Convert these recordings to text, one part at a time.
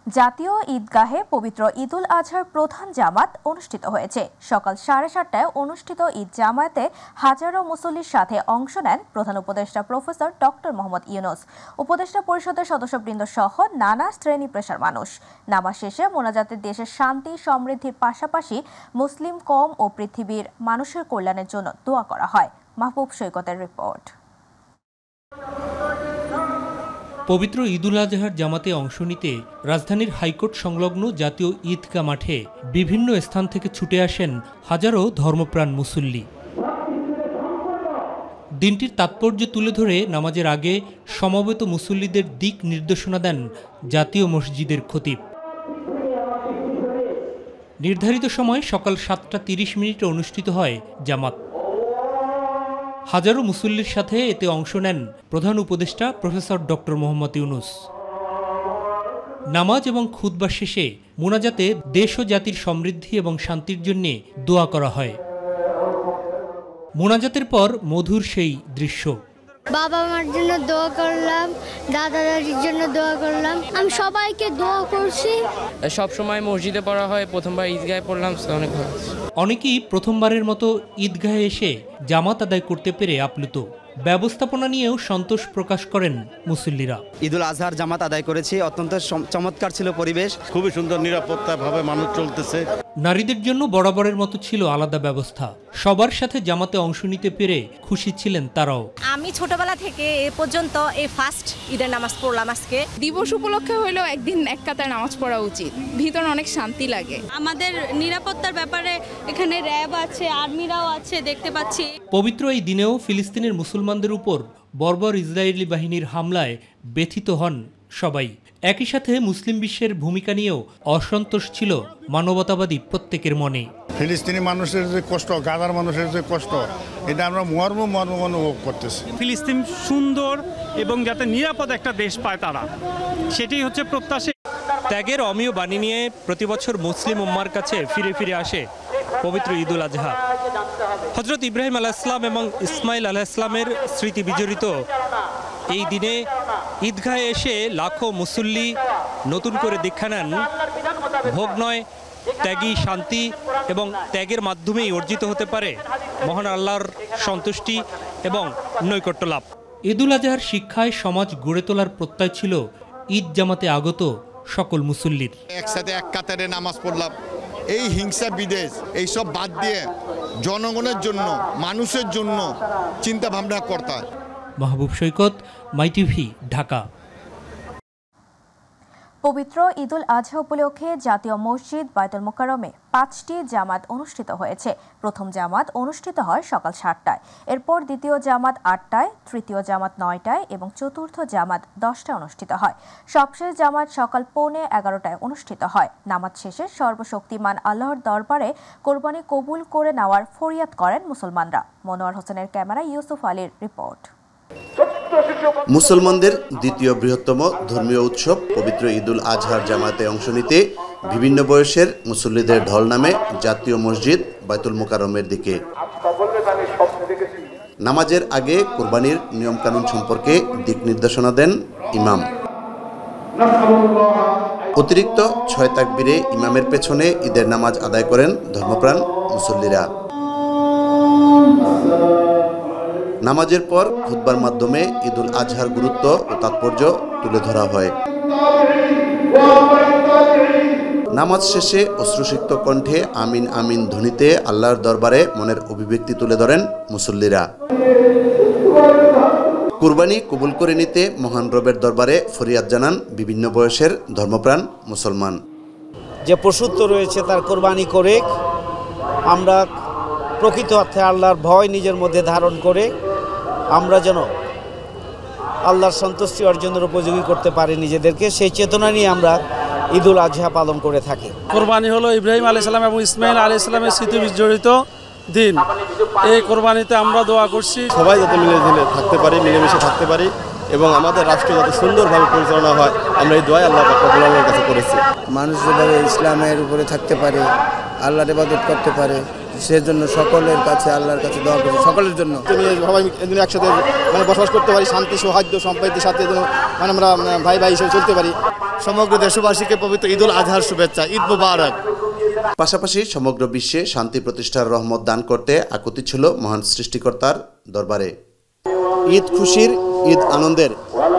জাতীয় ঈদগাহে পবিত্র ঈদুল আজহার প্রধান জামাত অনুষ্ঠিত হয়েছে। সকাল 7:30টায় অনুষ্ঠিত ঈদ জামায়াতে হাজারো মুসল্লির সাথে অংশ নেন প্রধান উপদেষ্টা প্রফেসর ডক্টর মোহাম্মদ ইউনূস, উপদেষ্টা পরিষদের সদস্যবৃন্দ সহ নানা শ্রেণী পেশার মানুষ। নামাজ শেষে মোনাজাতে দেশের শান্তি সমৃদ্ধির পাশাপাশি মুসলিম কওম ও পৃথিবীর মানুষের কল্যাণের জন্য দোয়া করা হয়। মাহবুব সৈকতের রিপোর্ট। পবিত্র ঈদুল আজহার জামাতে অংশ নিতে রাজধানীর হাইকোর্ট সংলগ্ন জাতীয় ঈদগাহ মাঠে বিভিন্ন স্থান থেকে ছুটে আসেন হাজারো ধর্মপ্রাণ মুসল্লি। দিনটির তাৎপর্য তুলে ধরে নামাজের আগে সমবেত মুসল্লিদের দিক নির্দেশনা দেন জাতীয় মসজিদের খতিব। নির্ধারিত সময় সকাল 7:30 অনুষ্ঠিত হয় জামাত। হাজারো মুসল্লির সাথে এতে অংশ নেন প্রধান উপদেষ্টা প্রফেসর ডক্টর মোহাম্মদ ইউনূস। নামাজ এবং খুতবা শেষে মোনাজাতে দেশ ও জাতির সমৃদ্ধি এবং শান্তির জন্য দোয়া করা হয়। মোনাজাতের পর মধুর সেই দৃশ্য। বাবা মার জন্য দোয়া করলাম, দাদা দাদির জন্য দোয়া করলাম, আমি সবাইকে দোয়া করছি। সব সময় মসজিদে পড়া হয়, প্রথমবার ঈদগাহে পড়লাম, অনেক ভালো। অনেকেই প্রথমবারের মতো ঈদগাহে এসে জামাত আদায় করতে পেরে আপ্লুত। ব্যবস্থাপনা নিয়েও সন্তোষ প্রকাশ করেন মুসল্লিরা। ঈদুল আজহার জামাত আদায় করেছি, অত্যন্ত চমৎকার ছিল পরিবেশ, খুবই সুন্দর নিরাপত্তাভাবে মানুষ চলতেছে। নারীদের জন্য বরাবরের মতো ছিল আলাদা ব্যবস্থা। সবার সাথে জামাতে অংশ নিতে পেরে খুশি ছিলেন তারাও। আমি ছোটবেলা থেকে এ পর্যন্ত এই ফার্স্ট ঈদের নামাজ পড়লাম। আজকে দিবস উপলক্ষে হলেও একদিন এক কাতারে নামাজ পড়া উচিত, ভিতরে অনেক শান্তি লাগে। আমাদের নিরাপত্তার ব্যাপারে এখানে র্যাব আছে, আর্মিরাও আছে, দেখতে পাচ্ছি। পবিত্র এই দিনেও ফিলিস্তিনের মুসলমানদের উপর বর্বর ইসরায়েলি বাহিনীর হামলায় ব্যথিত হন সবাই। একই সাথে মুসলিম বিশ্বের ভূমিকা নিয়েও অসন্তোষ ছিল মানবতাবাদী প্রত্যেকের মনে। ফিলিস্তিনি মানুষের যে কষ্ট, গাজার মানুষের যে কষ্ট, এটা আমরা মর্ম অনুভব করতেছি। ফিলিস্তিন সুন্দর এবং যাতে নিরাপদ একটা দেশ পায় তারা, সেটাই হচ্ছে প্রত্যাশা। ত্যাগের অমীয় বাণী নিয়ে প্রতিবছর মুসলিম উম্মার কাছে ফিরে ফিরে আসে পবিত্র ঈদুল আজহা। হযরত ইব্রাহিম আলাইহিসসালাম এবং ইসমাইল আলাইহিসসালামের স্মৃতি বিজড়িত এই দিনে ঈদগাহে এসে লাখো মুসল্লি নতুন করে দীক্ষা নেন ভোগ নয়, ত্যাগী শান্তি এবং ত্যাগের মাধ্যমেই অর্জিত হতে পারে মহান আল্লাহর সন্তুষ্টি এবং নৈকট্য লাভ। ঈদুল আজহার শিক্ষায় সমাজ গড়ে তোলার প্রত্যয় ছিল ঈদ জামাতে আগত সকল মুসল্লির। একসাথে এক কাতারে নামাজ পড়লাম। এই হিংসা বিদ্বেষ এইসব বাদ দিয়ে জনগণের জন্য, মানুষের জন্য চিন্তা ভাবনা করতে হয়। মাহবুব সৈকত, মাই টিভি, ঢাকা। পবিত্র ঈদুল আজহা উপলক্ষে জাতীয় মসজিদ বায়তুল মোকাররমে 5টি জামাত অনুষ্ঠিত হয়েছে। প্রথম জামাত অনুষ্ঠিত হয় সকাল 7টায়, এরপর দ্বিতীয় জামাত 8টায়, তৃতীয় জামাত 9টায় এবং চতুর্থ জামাত 10টায় অনুষ্ঠিত হয়। সবশেষ জামাত সকাল 11:15টায় অনুষ্ঠিত হয়। নামাজ শেষে সর্বশক্তিমান আল্লাহর দরবারে কোরবানি কবুল করে নেওয়ার ফরিয়াদ করেন মুসলমানরা। মনোয়ার হোসেনের ক্যামেরায় ইউসুফ আলীর রিপোর্ট। মুসলমানদের দ্বিতীয় বৃহত্তম ধর্মীয় উৎসব পবিত্র ঈদুল আজহার জামাতে অংশ নিতে বিভিন্ন বয়সের মুসল্লিদের ঢল নামে জাতীয় মসজিদ বায়তুল মোকাররমের দিকে। নামাজের আগে কোরবানির নিয়মকানুন সম্পর্কে দিক নির্দেশনা দেন ইমাম। অতিরিক্ত 6 তাকবীরে ইমামের পেছনে ঈদের নামাজ আদায় করেন ধর্মপ্রাণ মুসল্লিরা। নামাজের পর খুতবার মাধ্যমে ঈদুল আজহার গুরুত্ব ও তাৎপর্য তুলে ধরা হয়। নামাজ শেষে অশ্রুসিক্ত কণ্ঠে আমিন আমিন ধ্বনিতে আল্লাহর দরবারে মনের অভিব্যক্তি তুলে ধরেন মুসল্লিরা। কুরবানি কবুল করে নিতে মহান রবের দরবারে ফরিয়াদ জানান বিভিন্ন বয়সের ধর্মপ্রাণ মুসলমান। যে পশুত্ব রয়েছে তার কোরবানি করে আমরা প্রকৃত অর্থে আল্লাহর ভয় নিজের মধ্যে ধারণ করে আমরা যেন আল্লাহর সন্তুষ্টি অর্জনের উপযোগী করতে পারি নিজেদেরকে, সেই চেতনা নিয়ে আমরা ঈদুল আজহা পালন করে থাকি। কোরবানি হলো ইব্রাহিম আলাইহিস সালাম এবং ইসমাইল আলাইহিস সালামের স্মৃতি বিজড়িত দিন। এই কোরবানিতে আমরা দোয়া করছি সবাই যাতে মিলেমিশে থাকতে পারি, মিলেমিশে থাকতে পারি এবং আমাদের রাষ্ট্র যাতে সুন্দরভাবে পরিচালনা হয়, আমরা এই দোয়া আল্লাহ পাকের কাছে করেছি। মানুষ যেভাবে ইসলামের উপরে থাকতে পারে, আল্লাহর ইবাদত করতে পারে, সেজন্য সকলের কাছে আল্লাহর কাছে দোয়া করছি, সকলের জন্য সবাই একসাথে মানে বসবাস করতে পারি, শান্তি সৌহার্দ্য সম্প্রীতির সাথে মানে আমরা ভাই ভাই হিসেবে চলতে পারি। সমগ্র দেশবাসীকে পবিত্র ঈদুল আজহার শুভেচ্ছা, ঈদ মুবারক। পাশাপাশি সমগ্র বিশ্বে শান্তি প্রতিষ্ঠার রহমত দান করতে আকুতি ছিল মহান সৃষ্টিকর্তার দরবারে। ঈদ খুশির, ঈদ আনন্দের।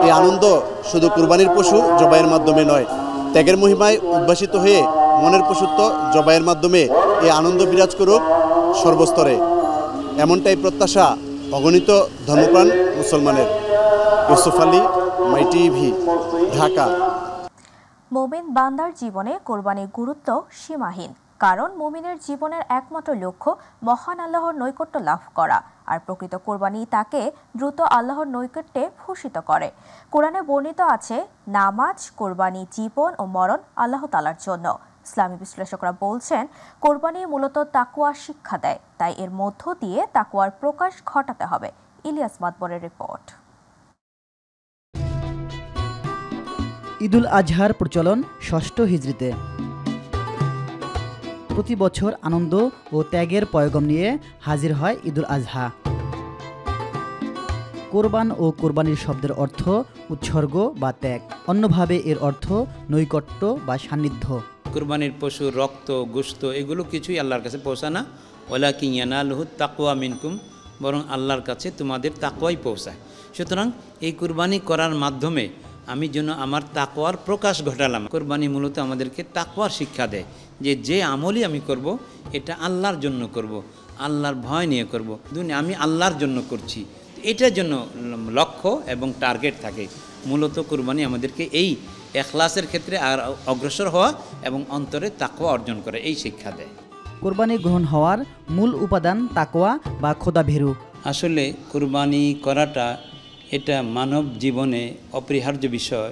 এই আনন্দ শুধু কুরবানির পশু জবাইয়ের মাধ্যমে নয়, ত্যাগের মহিমায় উদ্ভাসিত হয়ে মনের পশুত্ব জবাইয়ের মাধ্যমে এই আনন্দ বিরাজ করুক সর্বস্তরে, এমনটাই প্রত্যাশা অগণিত ধর্মপ্রাণ মুসলমানের। ইউসুফ আলী, মাই টিভি, ঢাকা। মুমিন বান্দার জীবনে কোরবানির গুরুত্ব সীমাহীন, কারণ মুমিনের জীবনের একমাত্র লক্ষ্য মহান আল্লাহর নৈকট্য লাভ করা, আর প্রকৃত কোরবানি তাকে দ্রুত আল্লাহর নৈকট্যে ভূষিত করে। কোরআনে বর্ণিত আছে, নামাজ, কোরবানি, জীবন ও মরণ আল্লাহ তাআলার জন্য। ইসলামী বিশ্লেষকরা বলছেন, কোরবানি মূলত তাকওয়া শিক্ষা দেয়, তাই এর মধ্য দিয়ে তাকওয়ার প্রকাশ ঘটাতে হবে। ইলিয়াস মাতবরের রিপোর্ট। ঈদুল আজহার প্রচলন ৬ষ্ঠ হিজরিতে। প্রতি বছর আনন্দ ও ত্যাগের পয়গম নিয়ে হাজির হয় ঈদুল আজহা। কোরবান ও কোরবানির শব্দের অর্থ উৎসর্গ বা ত্যাগ, অন্যভাবে এর অর্থ নৈকট্য বা সান্নিধ্য। কোরবানির পশুর রক্ত, গোশত এগুলো কিছুই আল্লাহর কাছে পৌঁছানা, ওয়ালাকিন ইয়ানালুহু তাকওয়া মিনকুম, বরং আল্লাহর কাছে তোমাদের তাকওয়াই পৌঁছায়। সুতরাং এই কোরবানি করার মাধ্যমে আমি যেন আমার তাকওয়ার প্রকাশ ঘটালাম। কোরবানি মূলত আমাদেরকে তাকওয়ার শিক্ষা দেয়, যে আমলই আমি করব এটা আল্লাহর জন্য করব, আল্লাহর ভয় নিয়ে করব, আমি আল্লাহর জন্য করছি, এটার জন্য লক্ষ্য এবং টার্গেট থাকে। মূলত কোরবানি আমাদেরকে এই এখলাসের ক্ষেত্রে আর অগ্রসর হওয়া এবং অন্তরে তাকওয়া অর্জন করে এই শিক্ষা দেয়। কোরবানি গ্রহণ হওয়ার মূল উপাদান তাকওয়া বা খোদাভীরু। আসলে কোরবানি করাটা এটা মানব জীবনে অপরিহার্য বিষয়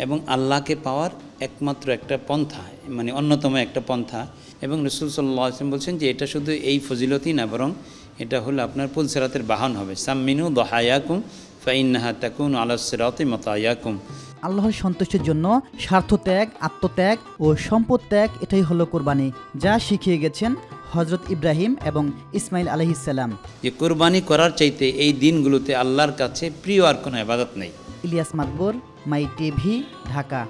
এবং আল্লাহকে পাওয়ার একমাত্র একটা পন্থা, মানে অন্যতম একটা পন্থা। এবং রাসূল সাল্লাল্লাহু আলাইহি ওয়াসাল্লাম বলছেন যে এটা শুধু এই ফজিলতই না, বরং এটা হলো আপনার পুলসিরাতের বাহন হবে। সাম্মিনু দহায়াকুম ফাইন্নাহা তাকুনু আলাস সিরাতি মাতায়াকুম। আল্লাহর সন্তুষ্টির জন্য স্বার্থত্যাগ, আত্মত্যাগ ও সম্পদ ত্যাগ, এটাই হলো কোরবানি, যা শিখিয়ে গেছেন হযরত ইব্রাহিম এবং ইসমাইল আলাইহিস সালাম। যে কোরবানি করার চাইতে এই দিনগুলোতে আল্লাহর কাছে প্রিয় আর কোনো ইবাদত নেই। ইলিয়াস মাতবর, মাই টিভি, ঢাকা।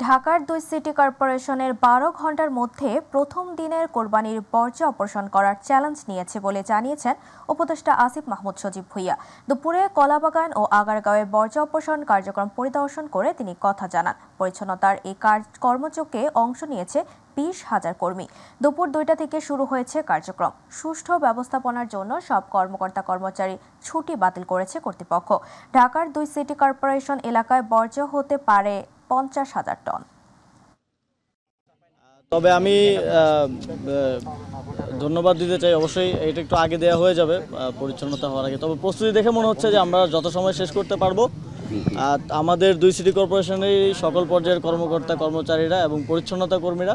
ঢাকার 2 সিটি কর্পোরেশনের 12 ঘন্টার মধ্যে প্রথম দিনের কোরবানির বর্জ্য অপসারণ করার চ্যালেঞ্জ নিয়েছে বলে জানিয়েছেন উপদেষ্টা আসিফ মাহমুদ সজীব ভুইয়া। দুপুরে কলাবাগান ও আগারগাঁওয়ে বর্জ্য অপসারণ কার্যক্রম পরিদর্শন করে তিনি কথা জানান। পরিচ্ছন্নতার এই কর্মযজ্ঞে অংশ নিয়েছে 20,000 কর্মী। দুপুর 2টা থেকে শুরু হয়েছে কার্যক্রম। সুষ্ঠু ব্যবস্থাপনার জন্য সব কর্মকর্তা কর্মচারী ছুটি বাতিল করেছে কর্তৃপক্ষ। ঢাকার 2 সিটি কর্পোরেশন এলাকায় বর্জ্য হতে পারে 50,000 টন। তবে আমি ধন্যবাদ দিতে চাই, অবশ্যই এটা একটু আগে দেওয়া হয়ে যাবে পরিচ্ছন্নতা হওয়ার আগে। তবে প্রস্তুতি দেখে মনে হচ্ছে যে আমরা যত সময় শেষ করতে পারবো। আমাদের 2 সিটি কর্পোরেশনের সকল পর্যায়ের কর্মকর্তা কর্মচারীরা এবং পরিচ্ছন্নতা কর্মীরা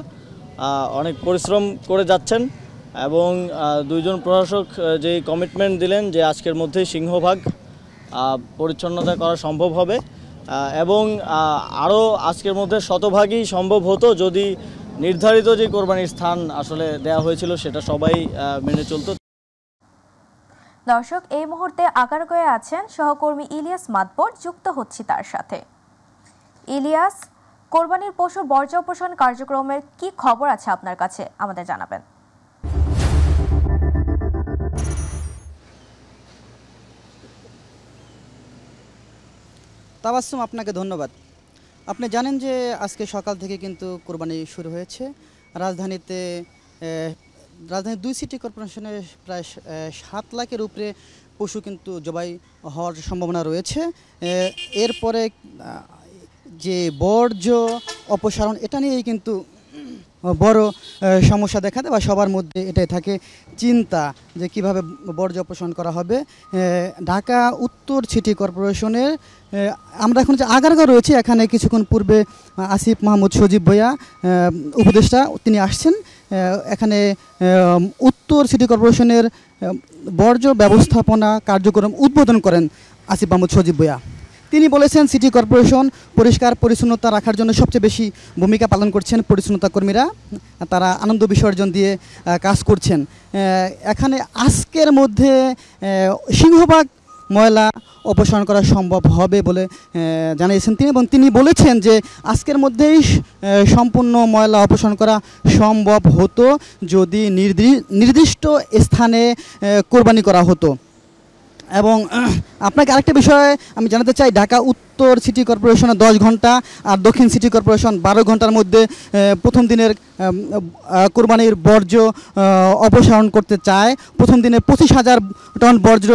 অনেক পরিশ্রম করে যাচ্ছেন এবং 2 জন প্রশাসক যে কমিটমেন্ট দিলেন যে আজকের মধ্যেই সিংহভাগ পরিচ্ছন্নতা করা সম্ভব হবে এবং আরও আজকের মধ্যে শতভাগই সম্ভব হতো যদি নির্ধারিত যে কোরবানির স্থান আসলে দেওয়া হয়েছিল সেটা সবাই মেনে চলত। দর্শক, এই মুহূর্তে আগারগাঁওয়ে আছেন সহকর্মী ইলিয়াস মাতবর, যুক্ত হচ্ছি তার সাথে। ইলিয়াস, কোরবানির পশুর বর্জ্য অপসারণ কার্যক্রমের কি খবর আছে আপনার কাছে, আমাদের জানাবেন। তাবাসসুম, আপনাকে ধন্যবাদ। আপনি জানেন যে আজকে সকাল থেকে কিন্তু কোরবানি শুরু হয়েছে। রাজধানীর 2 সিটি কর্পোরেশনের প্রায় 7 লাখের উপরে পশু কিন্তু জবাই হওয়ার সম্ভাবনা রয়েছে। এরপরে যে বর্জ্য অপসারণ, এটা নিয়েই কিন্তু বড় সমস্যা দেখা দেয় বা সবার মধ্যে এটাই থাকে চিন্তা যে কিভাবে বর্জ্য অপসারণ করা হবে। ঢাকা উত্তর সিটি কর্পোরেশনের আমরা এখন যে আগারগাঁও রয়েছে, এখানে কিছুক্ষণ পূর্বে আসিফ মাহমুদ সজীব ভুইয়া উপদেষ্টা তিনি আসছেন। এখানে উত্তর সিটি কর্পোরেশনের বর্জ্য ব্যবস্থাপনা কার্যক্রম উদ্বোধন করেন আসিফ মাহমুদ সজীব ভুইয়া। তিনি বলেছেন সিটি কর্পোরেশন পরিষ্কার পরিচ্ছন্নতা রাখার জন্য সবচেয়ে বেশি ভূমিকা পালন করছেন পরিচ্ছন্নতা কর্মীরা, তারা আনন্দ বিসর্জন দিয়ে কাজ করছেন। এখানে আজকের মধ্যে সিংহভাগ ময়লা অপসারণ করা সম্ভব হবে বলে জানিয়েছেন তিনি, এবং তিনি বলেছেন যে আজকের মধ্যেই সম্পূর্ণ ময়লা অপসারণ করা সম্ভব হতো যদি নির্দিষ্ট স্থানে কোরবানি করা হতো। এবং আপনাকে আরেকটা বিষয় আমি জানাতে চাই, ঢাকা উত্তর সিটি কর্পোরেশনে 10 ঘন্টা আর দক্ষিণ সিটি কর্পোরেশন 12 ঘন্টার মধ্যে প্রথম দিনের কোরবানির বর্জ্য অপসারণ করতে চায়। প্রথম দিনে 25,000 টন বর্জ্য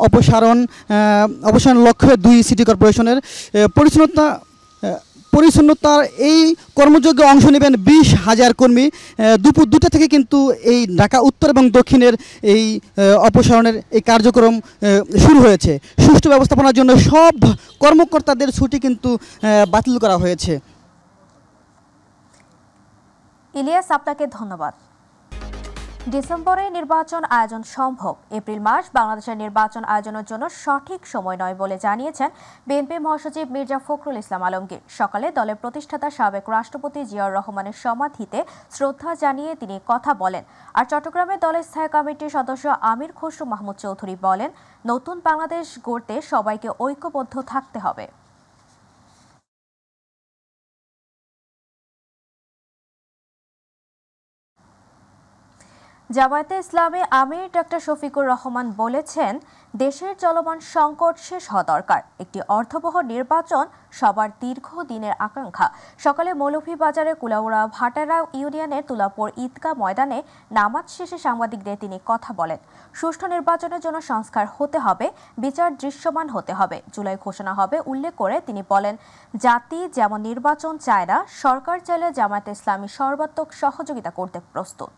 অপসারণ লক্ষ্যে 2 সিটি কর্পোরেশনের পরিচ্ছন্নতার এই কর্মযজ্ঞে অংশ নেবেন 20,000 কর্মী। দুপুর 2টা থেকে কিন্তু এই ঢাকা উত্তর এবং দক্ষিণের এই অপসারণের এই কার্যক্রম শুরু হয়েছে। সুষ্ঠু ব্যবস্থাপনার জন্য সব কর্মকর্তাদের ছুটি কিন্তু বাতিল করা হয়েছে। ইলিয়াস, আপনাকে ধন্যবাদ। ডিসেম্বরে নির্বাচন আয়োজন সম্ভব, এপ্রিল মাস বাংলাদেশের নির্বাচন আয়োজনের জন্য সঠিক সময় নয় বলে জানিয়েছেন বিএনপি মহাসচিব মির্জা ফখরুল ইসলাম আলমগীর। সকালে দলের প্রতিষ্ঠাতা সাবেক রাষ্ট্রপতি জিয়াউর রহমানের সমাধিতে শ্রদ্ধা জানিয়ে তিনি কথা বলেন। আর চট্টগ্রামে দলের স্থায়ী কমিটির সদস্য আমির খসরু মাহমুদ চৌধুরী বলেন, নতুন বাংলাদেশ গড়তে সবাইকে ঐক্যবদ্ধ থাকতে হবে। জামায়াতে ইসলামী আমির ডক্টর শফিকুর রহমান বলেছেন, দেশের চলমান সংকট শেষ হওয়া দরকার। একটি অর্থবহ নির্বাচন সবার দীর্ঘদিনের আকাঙ্ক্ষা। সকালে মৌলভীবাজারে কুলাউড়া ভাটারা ইউনিয়নের তুলাপুর ঈদগাহ ময়দানে নামাজ শেষে সাংবাদিকদের তিনি কথা বলেন। সুষ্ঠু নির্বাচনের জন্য সংস্কার হতে হবে, বিচার দৃশ্যমান হতে হবে, জুলাই ঘোষণা হবে উল্লেখ করে তিনি বলেন, জাতি যেমন নির্বাচন চায় না, সরকার চাইলে জামায়াতে ইসলামী সর্বাত্মক সহযোগিতা করতে প্রস্তুত।